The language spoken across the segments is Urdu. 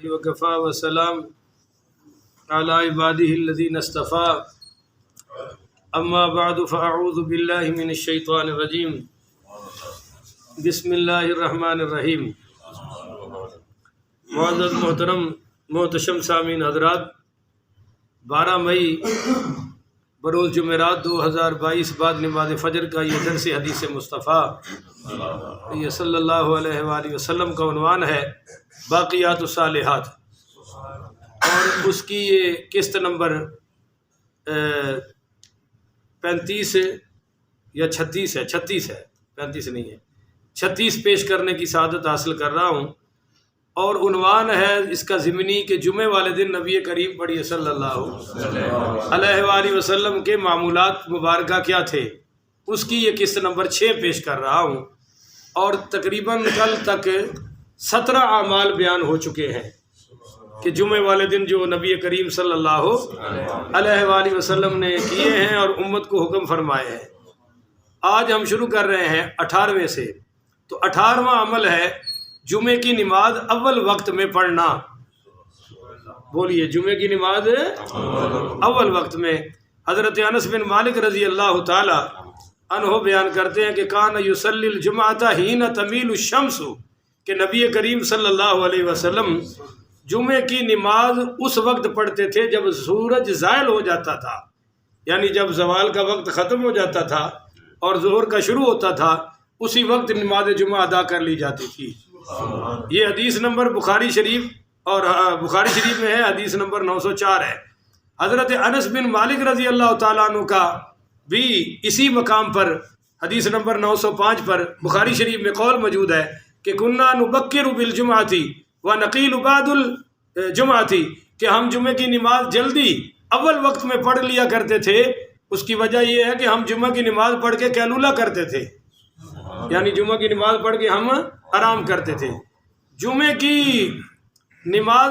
وکفا وسلام علی عباده الذین اصطفى اما بعد فاعوذ باللہ من الشیطان الرجیم بسم اللہ الرحمن الرحیم۔ معزز محترم محتشم سامعین حضرات، 12 مئی بروز جمعرات 2022 بعد نماز فجر کا یہ درس حدیث مصطفیٰ یہ صلی اللہ علیہ وآلہ وسلم کا عنوان ہے باقیات الصالحات، اور اس کی یہ قسط نمبر 35 یا 36 ہے، 36 ہے، 35 نہیں ہے، 36 پیش کرنے کی سعادت حاصل کر رہا ہوں۔ اور عنوان ہے اس کا ضمنی کہ جمعے والے دن نبی کریم پڑھیے صلی اللہ علیہ وآلہ وسلم کے معمولات مبارکہ کیا تھے، اس کی یہ قسط نمبر 6 پیش کر رہا ہوں۔ اور تقریباً کل تک 17 اعمال بیان ہو چکے ہیں کہ جمعے والے دن جو نبی کریم صلی اللہ علیہ وآلہ وسلم نے کیے ہیں اور امت کو حکم فرمائے ہیں۔ آج ہم شروع کر رہے ہیں 18ویں سے۔ تو 18واں عمل ہے جمعے کی نماز اول وقت میں پڑھنا۔ بولیے، جمعے کی نماز اول وقت میں۔ حضرت انس بن مالک رضی اللہ تعالی عنہ بیان کرتے ہیں کہ کان یصلی الجمعۃ حین تمیل الشمس، کہ نبی کریم صلی اللہ علیہ وسلم جمعے کی نماز اس وقت پڑھتے تھے جب سورج زائل ہو جاتا تھا، یعنی جب زوال کا وقت ختم ہو جاتا تھا اور ظہر کا شروع ہوتا تھا، اسی وقت نماز جمعہ ادا کر لی جاتی تھی۔ یہ حدیث نمبر بخاری شریف میں ہے، حدیث نمبر 904 ہے۔ حضرت انس بن مالک رضی اللہ تعالیٰ عنہ کا بھی اسی مقام پر حدیث نمبر 905 پر بخاری شریف میں قول موجود ہے کہ کننا نبکر بالجمعۃ ونقیل بعد الجمعۃ، کہ ہم جمعے کی نماز جلدی اول وقت میں پڑھ لیا کرتے تھے۔ اس کی وجہ یہ ہے کہ ہم جمعہ کی نماز پڑھ کے قیلولہ کرتے تھے، یعنی جمعہ کی نماز پڑھ کے ہم آرام کرتے تھے۔ جمعے کی نماز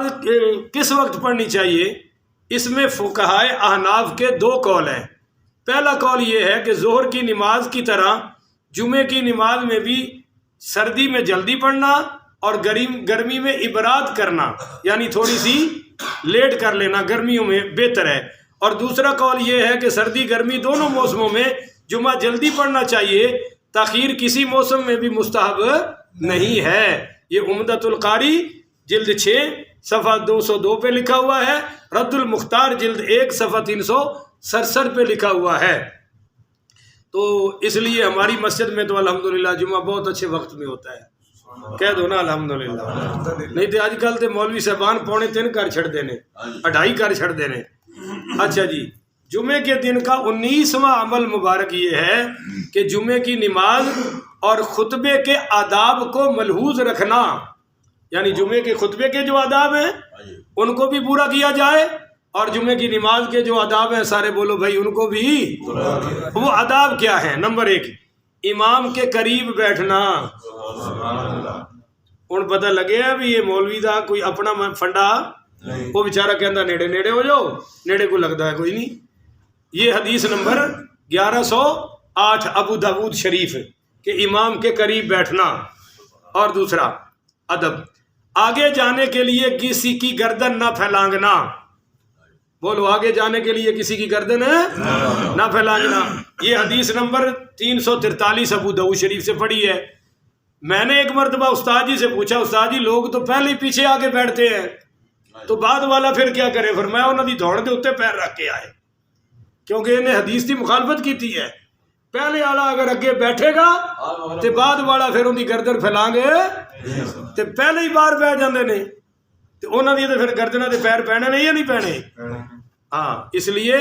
کس وقت پڑھنی چاہیے، اس میں فقہائے احناف کے 2 قول ہیں۔ پہلا قول یہ ہے کہ ظہر کی نماز کی طرح جمعے کی نماز میں بھی سردی میں جلدی پڑھنا اور گرمی میں ابراد کرنا، یعنی تھوڑی سی لیٹ کر لینا گرمیوں میں بہتر ہے۔ اور دوسرا قول یہ ہے کہ سردی گرمی دونوں موسموں میں جمعہ جلدی پڑھنا چاہیے، تاخیر کسی موسم میں بھی مستحب نہیں ہے۔ یہ عمدۃ القاری جلد 6 صفحہ 202 پہ لکھا ہوا ہے، رد المختار جلد 1 صفحہ 367 پہ لکھا ہوا ہے۔ تو اس لیے ہماری مسجد میں تو الحمدللہ جمعہ بہت اچھے وقت میں ہوتا ہے، کہہ دو نا الحمدللہ۔ نہیں تو آج کل تو مولوی صاحبان 2:45 کر چھڑ دینے، 2:30 کر چھڑ دینے۔ اچھا جی، جمعے کے دن کا 19واں عمل مبارک یہ ہے کہ جمعے کی نماز اور خطبے کے آداب کو ملحوظ رکھنا، یعنی جمعے کے خطبے کے جو آداب ہیں ان کو بھی پورا کیا جائے، اور جمعے کی نماز کے جو آداب ہیں سارے بولو بھائی ان کو بھی۔ وہ آداب کیا ہیں؟ نمبر 1، امام کے قریب بیٹھنا۔ ان پتہ لگے بھی یہ مولوی دا کوئی اپنا فنڈا، وہ بیچارہ کہندا نیڑے نیڑے ہو جاؤ، نیڑے کو لگتا ہے کوئی نہیں۔ یہ حدیث نمبر 1108 ابو داود شریف کہ امام کے قریب بیٹھنا۔ اور دوسرا ادب، آگے جانے کے لیے کسی کی گردن نہ پھیلانگنا۔ بولو، آگے جانے کے لیے کسی کی گردن نہ پھیلانگنا۔ یہ حدیث نمبر 343 ابو داود شریف سے پڑھی ہے۔ میں نے ایک مرتبہ استاد جی سے پوچھا، استاد جی لوگ تو پہلے ہی پیچھے آگے بیٹھتے ہیں، تو بعد والا پھر کیا کرے؟ فرمایا انہوں نے دوڑ کے اتنے پیر رکھ کے آئے، کیونکہ انہیں حدیث کی مخالفت کی تھی ہے۔ پہلے والا اگر اگے بیٹھے گا تو بعد والا پھر ان کی گردن پھیلان گے تو پہلے ہی باہر بہ جاندے نے، تو انہوں نے پھر گردنوں کے پیر پہنے نہیں یا نہیں پہنے؟ ہاں، اس لیے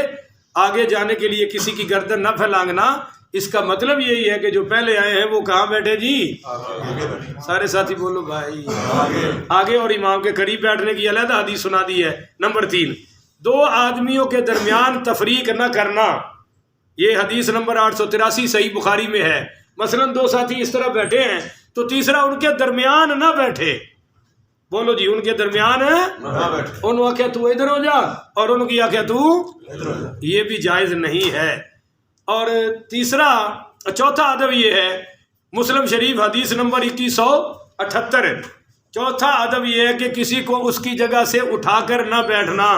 آگے جانے کے لیے کسی کی گردن نہ پھیلانگنا، اس کا مطلب یہی ہے کہ جو پہلے آئے ہیں وہ کہاں بیٹھے جی؟ سارے ساتھی بولو بھائی، آگے۔ اور امام کے قریب بیٹھنے کی علیحدہ حدیث سنا دی ہے۔ نمبر 3، 2 آدمیوں کے درمیان تفریق نہ کرنا۔ یہ حدیث نمبر 883 صحیح بخاری میں ہے۔ مثلا 2 ساتھی اس طرح بیٹھے ہیں تو تیسرا ان کے درمیان نہ بیٹھے۔ بولو جی، ان کے درمیان انہوں نے آخیا تو ادھر ہو جا اور ان کی آخیا تو ادھر ہو جا، یہ بھی جائز نہیں ہے۔ اور چوتھا ادب یہ ہے، مسلم شریف حدیث نمبر 2178 چوتھا ادب یہ ہے کہ کسی کو اس کی جگہ سے اٹھا کر نہ بیٹھنا.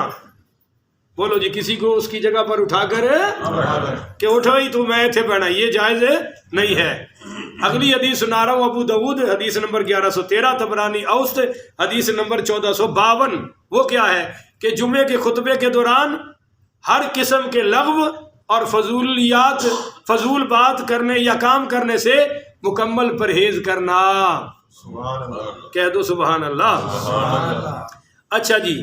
بولو جی, کسی کو اس کی جگہ پر اٹھا کر کہ اٹھو ہی تو میں تھے پڑھنا, یہ جائز نہیں ہے. اگلی حدیث سنا رہا ہوں, ابو داؤد حدیث نمبر 1113, طبرانی اوسط حدیث نمبر 1452. وہ کیا ہے کہ جمعے کے خطبے کے دوران ہر قسم کے لغو اور فضول بات کرنے یا کام کرنے سے مکمل پرہیز کرنا. کہہ دو سبحان اللہ. اچھا جی,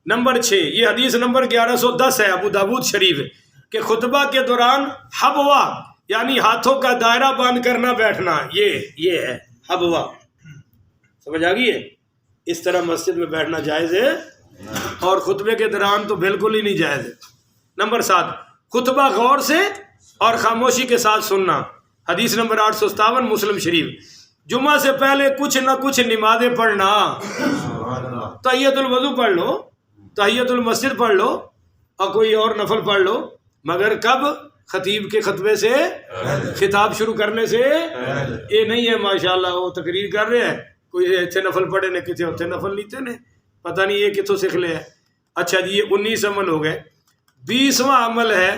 نمبر 6, یہ حدیث نمبر 1110 ہے ابو داؤد شریف, کہ خطبہ کے دوران حبوا یعنی ہاتھوں کا دائرہ باندھ کر نہ بیٹھنا. یہ ہے حبوا, سمجھ آ گئی ہے؟ اس طرح مسجد میں بیٹھنا جائز ہے, اور خطبے کے دوران تو بالکل ہی نہیں جائز ہے. نمبر 7, خطبہ غور سے اور خاموشی کے ساتھ سننا. حدیث نمبر 857 مسلم شریف. جمعہ سے پہلے کچھ نہ کچھ نمازیں پڑھنا. تحیۃ الوضو پڑھ لو, تحیۃ المسجد پڑھ لو, اور کوئی اور نفل پڑھ لو, مگر کب؟ خطیب کے خطبے سے, خطاب شروع کرنے سے. یہ نہیں ہے ماشاءاللہ وہ تقریر کر رہے ہیں, کوئی اتنے نفل پڑھے نے کسی اتنے نفل لیتے نے, پتہ نہیں یہ کتوں سیکھ لے ہے. اچھا جی, یہ 19 عمل ہو گئے. 20واں عمل ہے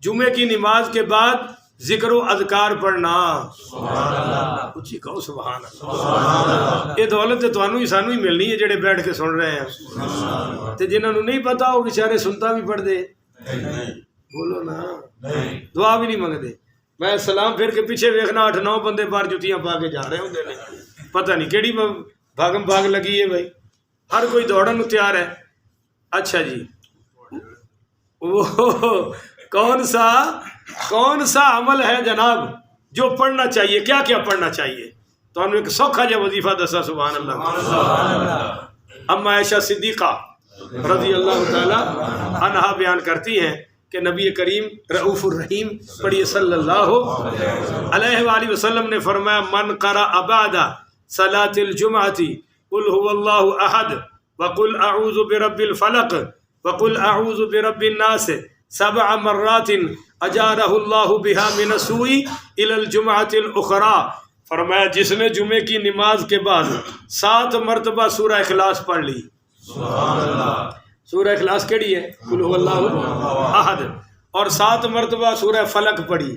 جمعے کی نماز کے بعد ذکر و اذکار پڑھنا. اچھی کہو سبحان اللہ. یہ دولت تو تانوں ہی سانوں ہی ملنی ہے جڑے بیٹھ کے سن رہے ہیں, تے جنہاں نوں نہیں پتا وہ بیچارے سنتا بھی پڑھ دے. بولو نا, دعا بھی نہیں منگتے. میں سلام پھر کے پیچھے ویکھنا 8-9 بندے باہر جتیاں پا کے جا رہے ہوندے نے, پتہ نہیں کیڑی بھاگم بھاگ لگی ہے بھائی, ہر کوئی دوڑن نوں تیار ہے. اچھا جی, وہ کون سا عمل ہے جناب جو پڑھنا چاہیے؟ کیا کیا پڑھنا چاہیے؟ تو ہم نے ایک سوکھا جا وظیفہ دسا. سبحان اللہ. اما عائشہ صدیقہ رضی اللہ تعالی عنہا بیان کرتی ہیں کہ نبی کریم رؤوف الرحیم پڑھیے صلی اللہ علیہ وآلہ وسلم نے فرمایا, من قرأ بعد صلاۃ الجمعۃ قل هو اللہ احد وقل اعوذ برب الفلق وقل اعوذ برب الناس 7 مرات اجارہ اللہ بہا من السوء الی الجمعۃ الاخری. فرمایا جس نے جمعے کی نماز کے بعد 7 مرتبہ سورہ اخلاص پڑھ لی. سبحان اللہ. سورہ اخلاص کیڑی ہے؟ قل هو اللہ احد, اور 7 مرتبہ سورہ فلق پڑھی,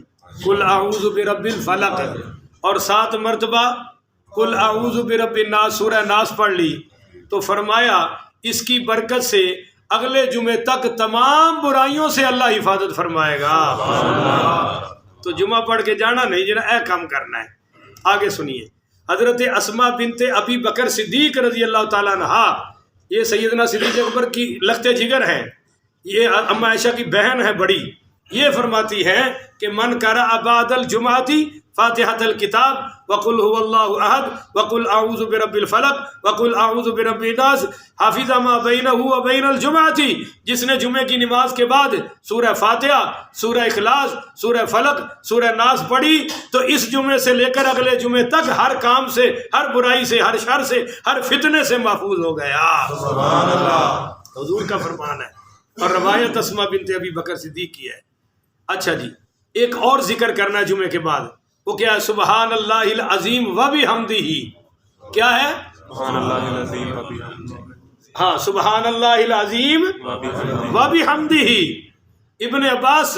قل اعوذ برب الفلق, اور 7 مرتبہ قل اعوذ برب الناس سورہ ناس پڑھ لی. تو فرمایا اس کی برکت سے اگلے جمعے تک تمام برائیوں سے اللہ حفاظت فرمائے گا. تو جمعہ پڑھ کے جانا نہیں, جنا اے کام کرنا ہے. آگے سنیے, حضرت اسماء بنت ابی بکر صدیق رضی اللہ تعالیٰ عنہا, یہ سیدنا صدیق اکبر کی لخت جگر ہیں, یہ اما عائشہ کی بہن ہے بڑی. یہ فرماتی ہیں کہ من قرأ بعد الجمعۃ فاتحۃ الکتاب وقل هو اللہ احد وقل اعوذ برب الفلق وقل اعوذ برب الناس حافظ ما بینہ وبین الجمعۃ, جس نے جمعے کی نماز کے بعد سورہ فاتحہ, سورہ اخلاص, سورہ فلق, سورہ ناس پڑھی تو اس جمعے سے لے کر اگلے جمعے تک ہر کام سے, ہر برائی سے, ہر شر سے, ہر فتنے سے محفوظ ہو گیا. سبحان اللہ. حضور کا فرمان ہے, اور روایت اسماء بنت ابی بکر صدیق کی ہے. اچھا جی, ایک اور ذکر کرنا ہے جمعے کے بعد, وہ کیا ہے؟ سبحان اللہ العظیم و بحمدہ. کیا ہے؟ سبحان اللہ العظیم و بحمدہ. ہاں, سبحان اللہ العظیم و بحمدہ. ابن عباس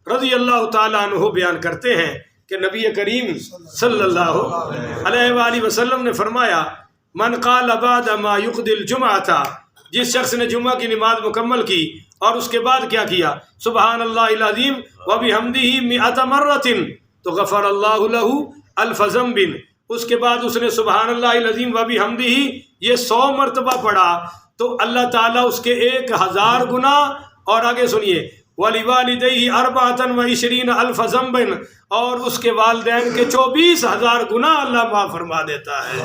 رضی اللہ تعالیٰ عنہ بیان کرتے ہیں کہ نبی کریم صلی اللہ علیہ وآلہ وسلم نے فرمایا, من قال بعد ما یقضی الجمعۃ, جس شخص نے جمعہ کی نماز مکمل کی اور اس کے بعد کیا کیا؟ سبحان اللہ العظیم و بحمدہ 100 مرۃ تو غفر اللہ لہ 1000 ذنب. اس کے بعد اس نے سبحان اللہ العظیم و بحمدہ یہ 100 مرتبہ پڑھا تو اللہ تعالیٰ اس کے 1000 گناہ, اور آگے سنیے, وَلِوَالِدَيْهِ 24,000 ذنب, اور اس کے والدین کے 24,000 گناہ اللہ معاف فرما دیتا ہے.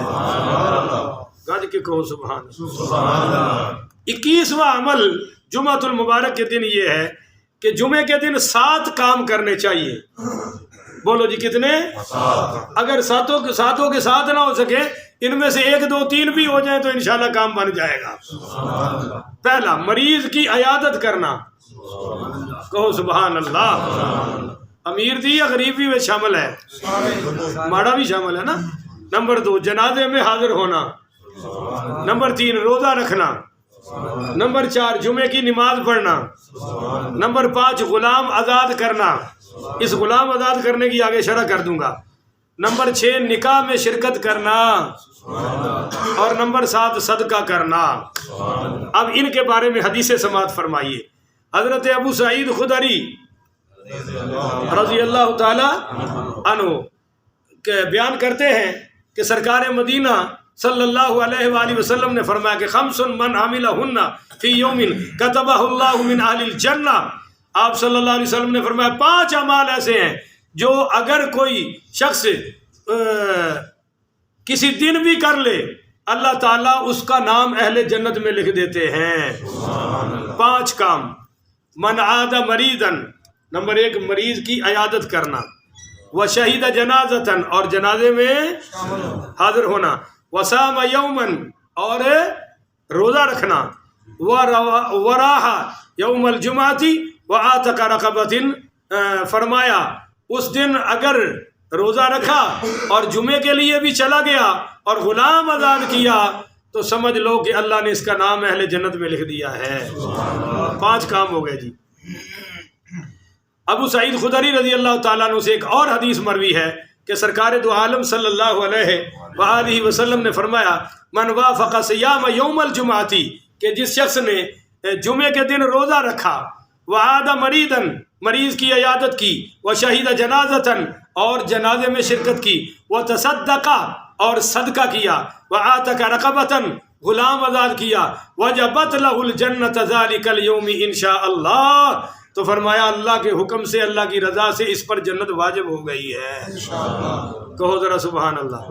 گاج کے کہو سبحان اللہ. 21واں عمل جمعۃ المبارک کے دن یہ ہے کہ جمعے کے دن 7 کام کرنے چاہیے. بولو جی کتنے؟ 7. اگر ساتوں کے ساتھ نہ ہو سکے, ان میں سے 1 2 3 بھی ہو جائیں تو انشاءاللہ کام بن جائے گا. پہلا, مریض کی عیادت کرنا. کہو سبحان اللہ. امیر دی یا غریب بھی شامل ہے, ماڑا بھی شامل ہے نا. نمبر 2, جنازے میں حاضر ہونا. نمبر 3 روزہ رکھنا، نمبر 4 جمعے کی نماز پڑھنا، نمبر 5 غلام آزاد کرنا، اس غلام آزاد کرنے کی آگے شرح کر دوں گا، نمبر 6 نکاح میں شرکت کرنا، اور نمبر 7 صدقہ کرنا۔ اب ان کے بارے میں حدیث سماعت فرمائیے۔ حضرت ابو سعید خدری رضی اللہ تعالی عنہ بیان کرتے ہیں کہ سرکار مدینہ صلی اللہ علیہ وآلہ وسلم نے فرمایا کہ خمس من عملہن فی یوم کتبہ اللہ من اہل الجنہ۔ آپ صلی اللہ علیہ وسلم نے فرمایا 5 اعمال ایسے ہیں جو اگر کوئی شخص کسی دن بھی کر لے اللہ تعالیٰ اس کا نام اہل جنت میں لکھ دیتے ہیں۔ 5 کام۔ من عاد مریضا، نمبر 1 مریض کی عیادت کرنا، وشہید جنازتن اور جنازے میں حاضر ہونا، وصام یومن اور روزہ رکھنا، وراح یوم الجمعتی وآتق رقبۃ، فرمایا اس دن اگر روزہ رکھا اور جمعے کے لیے بھی چلا گیا اور غلام آزاد کیا تو سمجھ لو کہ اللہ نے اس کا نام اہل جنت میں لکھ دیا ہے۔ 5 کام ہو گئے جی۔ ابو سعید خدری رضی اللہ تعالیٰ عنہ سے ایک اور حدیث مروی ہے کہ سرکار دو عالم صلی اللہ علیہ وآلہ وسلم نے فرمایا من وافق صیام یوم الجمعتی، کہ جس شخص نے جمعے کے دن روزہ رکھا، وعاد مریضاً مریض کی عیادت کی، وشہید جنازتاً اور جنازے میں شرکت کی، وتصدق اور صدقہ کیا، وآتق رقبتاً غلام آزاد کیا، وجبت لہ الجنت ذالک اليوم انشاء اللہ، تو فرمایا اللہ کے حکم سے اللہ کی رضا سے اس پر جنت واجب ہو گئی ہے۔ کہو ذرا سبحان اللہ۔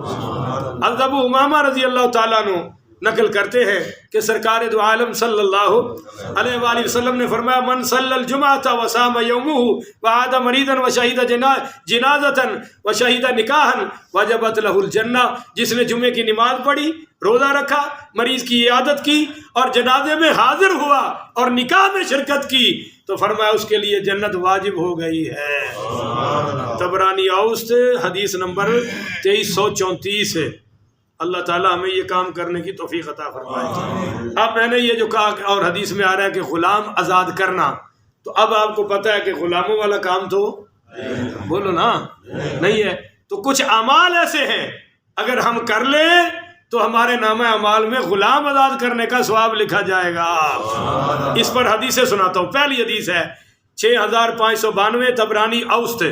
حضرت ابو امامہ رضی اللہ تعالیٰ عنہ نقل کرتے ہیں کہ سرکار دو عالم صلی اللہ علیہ وآلہ وسلم نے فرمایا من صلی الجمعۃ وصام یومہ وعاد مریضا وشہید جنازۃ وشہید نکاحا وجبت لہ الجنہ، جس نے جمعے کی نماز پڑھی، روزہ رکھا، مریض کی عیادت کی اور جنازے میں حاضر ہوا اور نکاح میں شرکت کی تو فرمایا اس کے لیے جنت واجب ہو گئی ہے۔ طبرانی اوسط حدیث نمبر 2334 ہے۔ اللہ تعالیٰ ہمیں یہ کام کرنے کی توفیق عطا فرمائے۔ اب میں نے یہ جو کہا اور حدیث میں آ رہا ہے کہ غلام آزاد کرنا، تو اب آپ کو پتہ ہے کہ غلاموں والا کام تو بولو نا نہیں ہے، تو کچھ اعمال ایسے ہیں اگر ہم کر لیں تو ہمارے نامہ اعمال میں غلام آزاد کرنے کا ثواب لکھا جائے گا۔ اس پر حدیثیں سناتا ہوں۔ پہلی حدیث ہے 6592 طبرانی اوسط،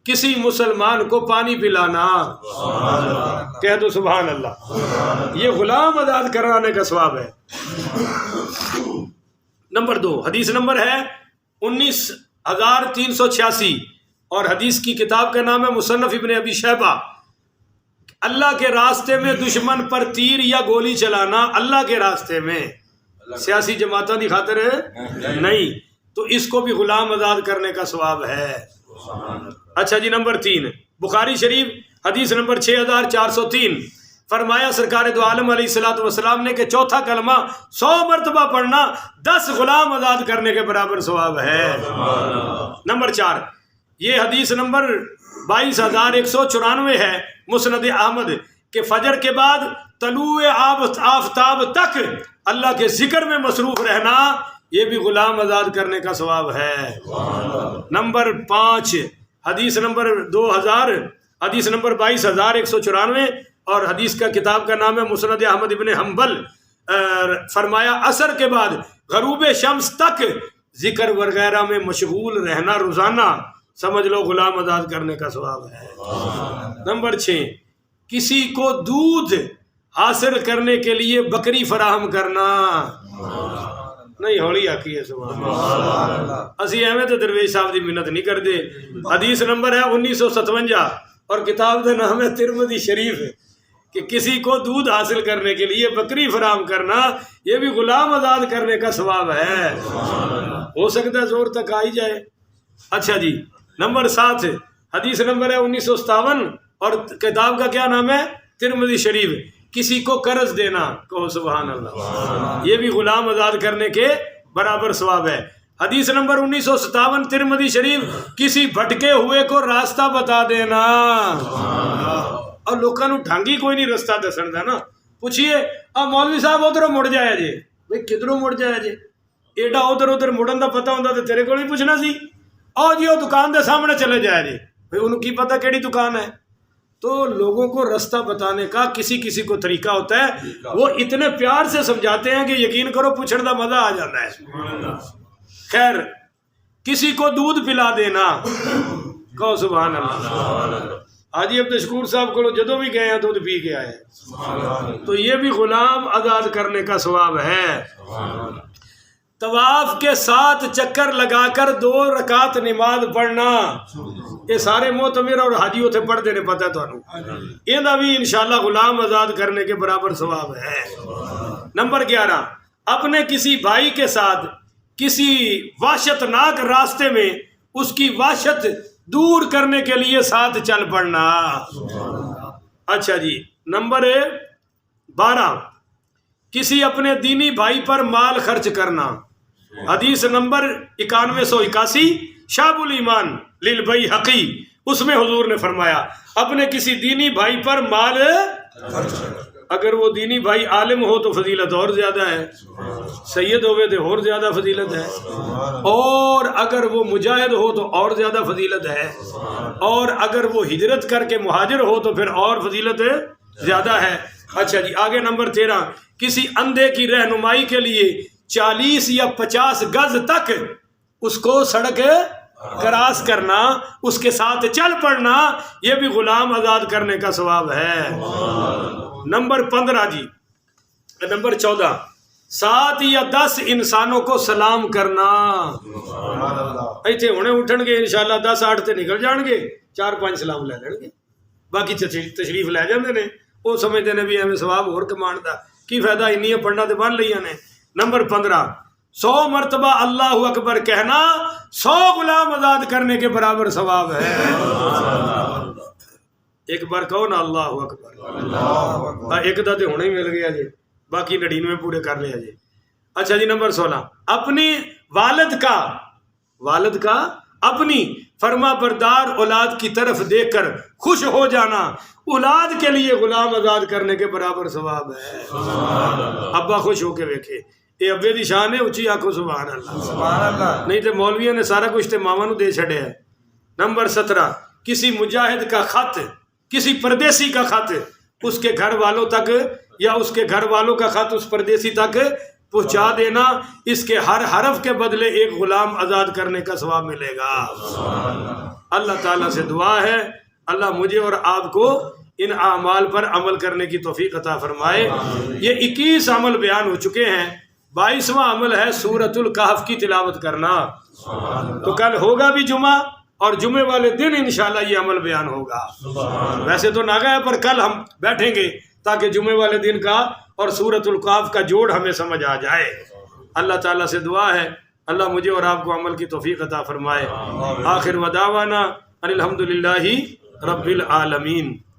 کسی مسلمان کو پانی پلانا، کہہ دو سبحان اللہ، یہ غلام آزاد کرانے کا ثواب ہے۔ نمبر 2 حدیث نمبر ہے 19386 اور حدیث کی کتاب کا نام ہے مصنف ابن ابی شیبہ۔ اللہ کے راستے میں دشمن پر تیر یا گولی چلانا، اللہ کے راستے میں، سیاسی جماعتوں کی خاطر نہیں، تو اس کو بھی غلام آزاد کرنے کا ثواب ہے۔ اچھا جی، نمبر 3 بخاری شریف حدیث نمبر 6403، فرمایا سرکار دو عالم علیہ الصلوۃ والسلام نے کہ چوتھا کلمہ 100 مرتبہ پڑھنا 10 غلام آزاد کرنے کے برابر ثواب ہے۔ نمبر 4 یہ حدیث نمبر 22194 ہے مسند احمد کہ فجر کے بعد طلوع آفتاب تک اللہ کے ذکر میں مصروف رہنا یہ بھی غلام آزاد کرنے کا ثواب ہے۔ نمبر 5 حدیث نمبر 22194 اور حدیث کا کتاب کا نام ہے مسند احمد ابن حنبل، فرمایا عصر کے بعد غروب شمس تک ذکر وغیرہ میں مشغول رہنا روزانہ، سمجھ لو غلام آزاد کرنے کا ثواب ہے۔ نمبر 6 کسی کو دودھ حاصل کرنے کے لیے بکری فراہم کرنا، نہیں ہولی آکی ہے سبحان اللہ، اسی احمد درویش صاحب دی منت نہیں کر دے۔ حدیث نمبر ہے 1957 اور کتاب کا نام ہے ترمذی شریف، کہ کسی کو دودھ حاصل کرنے کے لیے بکری فراہم کرنا یہ بھی غلام آزاد کرنے کا ثواب ہے، ہو سکتا ہے زور تک آئی جائے۔ اچھا جی، نمبر 7 حدیث نمبر ہے 1957 اور کتاب کا کیا نام ہے ترمذی شریف، کسی کو قرض دینا، کہو سبحان اللہ، یہ بھی غلام آزاد کرنے کے برابر ثواب ہے۔ حدیث نمبر 1957 ترمذی شریف، کسی بھٹکے ہوئے کو راستہ بتا دینا، اور لوگوں کو ڈھنگی کوئی نہیں رستہ دسن دا نا، پوچھیے اب مولوی صاحب ادھر مڑ جایا جی، بھائی کدھروں مڑ جایا جی؟ ایڈا ادھر مڑن کا پتا ہوتا تو تیرے کو نہیں پوچھنا سی۔ آؤ جی وہ دکان دے سامنے چلے جایا جی، بھائی انہوں کی پتا کیڑی دکان ہے؟ تو لوگوں کو رستہ بتانے کا کسی کو طریقہ ہوتا ہے، وہ اتنے پیار سے سمجھاتے ہیں کہ یقین کرو پوچھنے کا مزہ آ جاتا ہے۔ خیر، کسی کو دودھ پلا دینا، کہو سبحان اللہ۔ حاجی عبد الشکور صاحب کو جدوں بھی گئے ہیں دودھ پی کے آئے، تو یہ بھی غلام آزاد کرنے کا ثواب ہے۔ طواف کے 7 چکر لگا کر 2 رکعت نماز پڑھنا، یہ سارے معتمر اور حاجی اتنے پڑھتے نے، پتہ ہے تمہیں، یہ بھی انشاءاللہ غلام آزاد کرنے کے برابر ثواب ہے۔ نمبر 11، اپنے کسی بھائی کے ساتھ کسی وحشت ناک راستے میں اس کی وحشت دور کرنے کے لیے ساتھ چل پڑنا۔ اچھا جی، نمبر 12، کسی اپنے دینی بھائی پر مال خرچ کرنا۔ حدیث نمبر 9181 شعب الایمان للبیہقی، اس میں حضور نے فرمایا اپنے کسی دینی بھائی پر مال، اگر وہ دینی بھائی عالم ہو تو فضیلت اور زیادہ ہے، سید ہوئے تو اور زیادہ فضیلت ہے، اور اگر وہ مجاہد ہو تو اور زیادہ فضیلت ہے، اور اگر وہ ہجرت کر کے مہاجر ہو تو پھر اور فضیلت زیادہ ہے۔ اچھا جی، آگے نمبر 13، کسی اندھے کی رہنمائی کے لیے 40 یا 50 گز تک اس کو سڑک کراس کرنا، اس کے ساتھ چل پڑنا، یہ بھی غلام آزاد کرنے کا ثواب ہے۔ نمبر 15 جی، نمبر 14، 7 یا 10 انسانوں کو سلام کرنا۔ ایتھے ہونے اٹھن گے انشاءاللہ 10 8 تے نکل جان گے، 4 5 سلام لے لین گے، باقی تشریف لے جاندے نے، وہ سمجھتے ہیں بھی ہمیں ثواب اور کمان دا کی فائدہ، انیاں پڑھنا تے بن لیا نے۔ نمبر 15، 100 مرتبہ اللہ اکبر کہنا 100 غلام آزاد کرنے کے برابر ثواب ہے۔ ایک بار کہو نا اللہ اکبر، ایک دا تے ہونا ہی مل گیا جی، باقی 99 پورے کر لیا جی۔ اچھا جی، نمبر 16، اپنی والد کا اپنی فرما بردار اولاد کی طرف دیکھ کر خوش ہو جانا اولاد کے لیے غلام آزاد کرنے کے برابر ثواب ہے۔ ابا خوش ہو کے ویکھے، یہ ابے دی شان ہے، اچھی آنکھوں سبحان اللہ، نہیں تو مولویوں نے سارا کچھ تے ماما نو دے چھڑے ہے۔ نمبر 17، کسی مجاہد کا خط، کسی پردیسی کا خط اس کے گھر والوں تک، یا اس کے گھر والوں کا خط اس پردیسی تک پہنچا دینا، اس کے ہر حرف کے بدلے ایک غلام آزاد کرنے کا ثواب ملے گا۔ اللہ تعالیٰ سے دعا ہے اللہ مجھے اور آپ کو ان اعمال پر عمل کرنے کی توفیق عطا فرمائے۔ یہ 21 عمل بیان ہو چکے ہیں، 22واں عمل ہے سورۃ الکہف کی تلاوت کرنا، تو کل ہوگا بھی جمعہ، اور جمعے والے دن انشاءاللہ یہ عمل بیان ہوگا۔ ویسے تو ناگا ہے، پر کل ہم بیٹھیں گے تاکہ جمعے والے دن کا اور سورۃ الکہف کا جوڑ ہمیں سمجھ آ جائے۔ اللہ تعالیٰ سے دعا ہے اللہ مجھے اور آپ کو عمل کی توفیق عطا فرمائے۔ آخر ودعوانا ان الحمدللہ رب العالمین۔